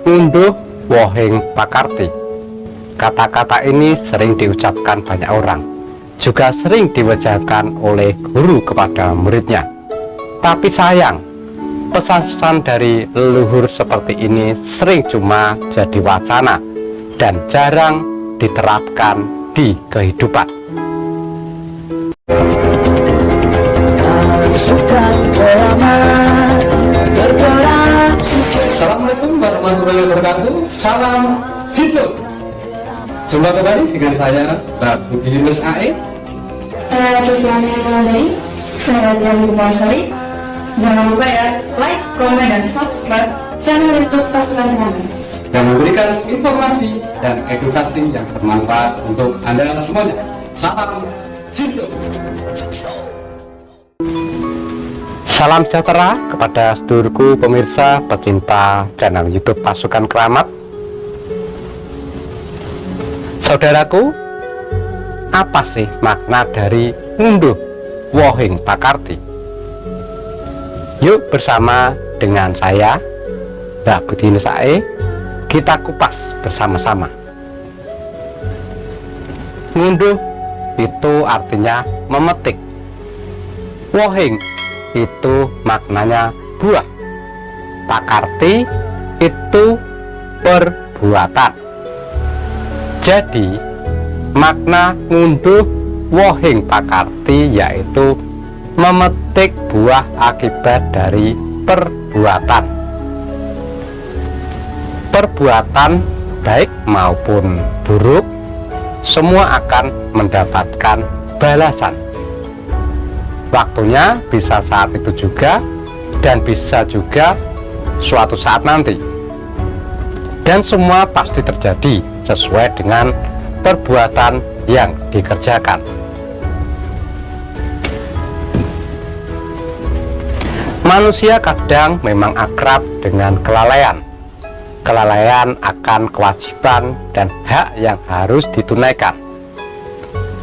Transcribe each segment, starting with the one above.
Ngunduh wohing pakarti. Kata-kata ini sering diucapkan banyak orang, juga sering diwajahkan oleh guru kepada muridnya. Tapi sayang, pesan-pesan dari leluhur seperti ini sering cuma jadi wacana dan jarang diterapkan di kehidupan. Assalamualaikum warahmatullahi wabarakatuh. Salam jitu. Jumpa kembali dengan saya, Mbak Budi Yunus AE. Saya Tujuannya Melandai. Saya Dian Bumasari. Jangan lupa ya, like, komen, dan subscribe channel YouTube Pasukan kami yang memberikan informasi dan edukasi yang bermanfaat untuk Anda semuanya. Salam jitu. Salam sejahtera kepada sedulurku pemirsa pecinta channel YouTube Pasukan Keramat. Saudaraku, apa sih makna dari ngunduh wohing pakarti? Yuk bersama dengan saya, Mbak Budi Yunus AE, kita kupas bersama-sama. Ngunduh itu artinya memetik. Wohing itu maknanya buah. Pakarti itu perbuatan. Jadi makna ngunduh wohing pakarti yaitu memetik buah akibat dari perbuatan. Perbuatan baik maupun buruk semua akan mendapatkan balasan. Waktunya bisa saat itu juga dan bisa juga suatu saat nanti. Dan semua pasti terjadi sesuai dengan perbuatan yang dikerjakan. Manusia kadang memang akrab dengan kelalaian. Kelalaian akan kewajiban dan hak yang harus ditunaikan.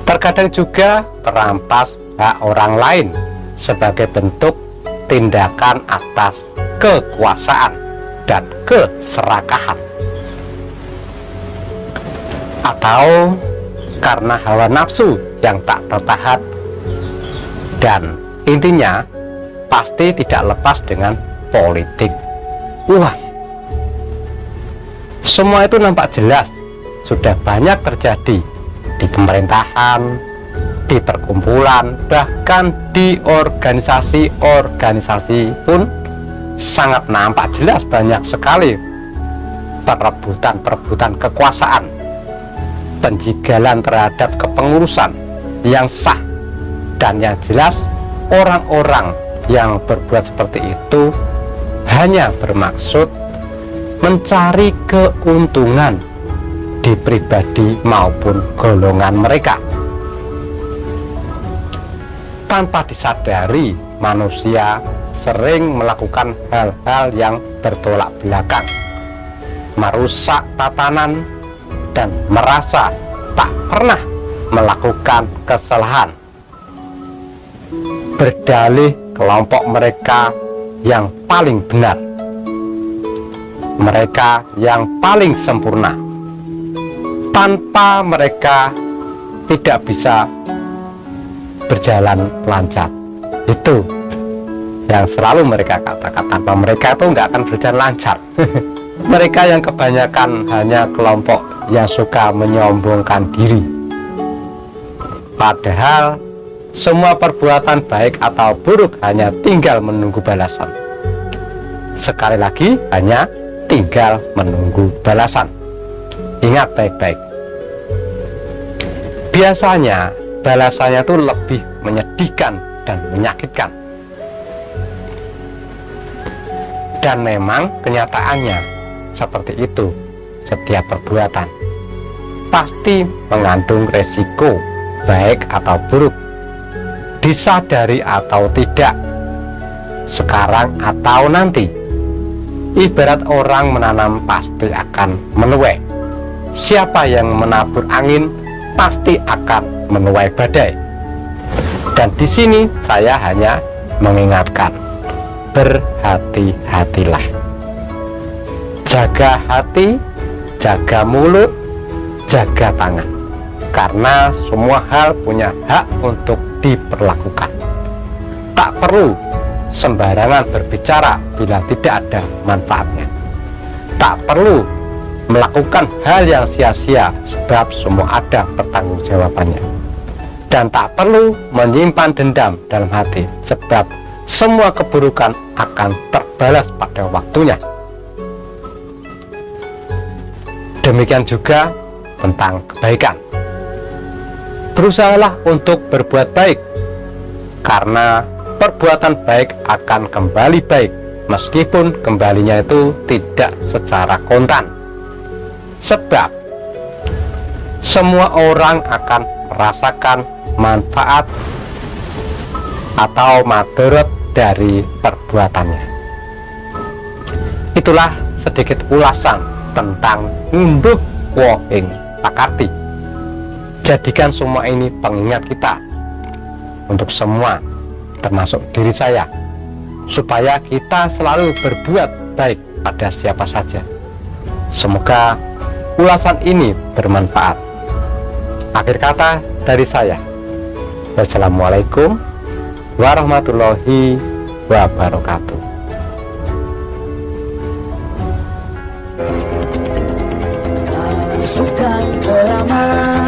Terkadang juga merampas hak orang lain sebagai bentuk tindakan atas kekuasaan dan keserakahan, atau karena hawa nafsu yang tak tertahan. Dan intinya pasti tidak lepas dengan politik uang. Semua itu nampak jelas sudah banyak terjadi di pemerintahan, di perkumpulan, bahkan di organisasi-organisasi pun sangat nampak jelas banyak sekali perebutan kekuasaan, penjigalan terhadap kepengurusan yang sah. Dan yang jelas orang-orang yang berbuat seperti itu hanya bermaksud mencari keuntungan di pribadi maupun golongan mereka. Tanpa disadari, manusia sering melakukan hal-hal yang bertolak belakang, merusak tatanan, dan merasa tak pernah melakukan kesalahan. Berdalih kelompok mereka yang paling benar, mereka yang paling sempurna. Tanpa mereka tidak bisa berjalan lancar. Itu yang selalu mereka katakan, tanpa mereka itu nggak akan berjalan lancar. Mereka yang kebanyakan hanya kelompok yang suka menyombongkan diri, padahal semua perbuatan baik atau buruk hanya tinggal menunggu balasan. Sekali lagi, hanya tinggal menunggu balasan. Ingat baik-baik, biasanya balasannya itu lebih menyedihkan dan menyakitkan. Dan memang kenyataannya seperti itu. Setiap perbuatan pasti mengandung resiko baik atau buruk, disadari atau tidak, sekarang atau nanti. Ibarat orang menanam pasti akan menuai. Siapa yang menabur angin pasti akan menuai badai. Dan di sini saya hanya mengingatkan, berhati-hatilah. Jaga hati, jaga mulut, jaga tangan. Karena semua hal punya hak untuk diperlakukan. Tak perlu sembarangan berbicara bila tidak ada manfaatnya. Tak perlu melakukan hal yang sia-sia sebab semua ada pertanggungjawabannya. Dan tak perlu menyimpan dendam dalam hati sebab semua keburukan akan terbalas pada waktunya. Demikian juga tentang kebaikan. Berusahalah untuk berbuat baik, karena perbuatan baik akan kembali baik, meskipun kembalinya itu tidak secara kontan. Sebab semua orang akan merasakan manfaat atau madarat dari perbuatannya. Itulah sedikit ulasan tentang ngunduh wohing pakarti. Jadikan semua ini pengingat kita untuk semua, termasuk diri saya, supaya kita selalu berbuat baik pada siapa saja. Semoga ulasan ini bermanfaat. Akhir kata dari saya, wassalamualaikum warahmatullahi wabarakatuh. Suka beramai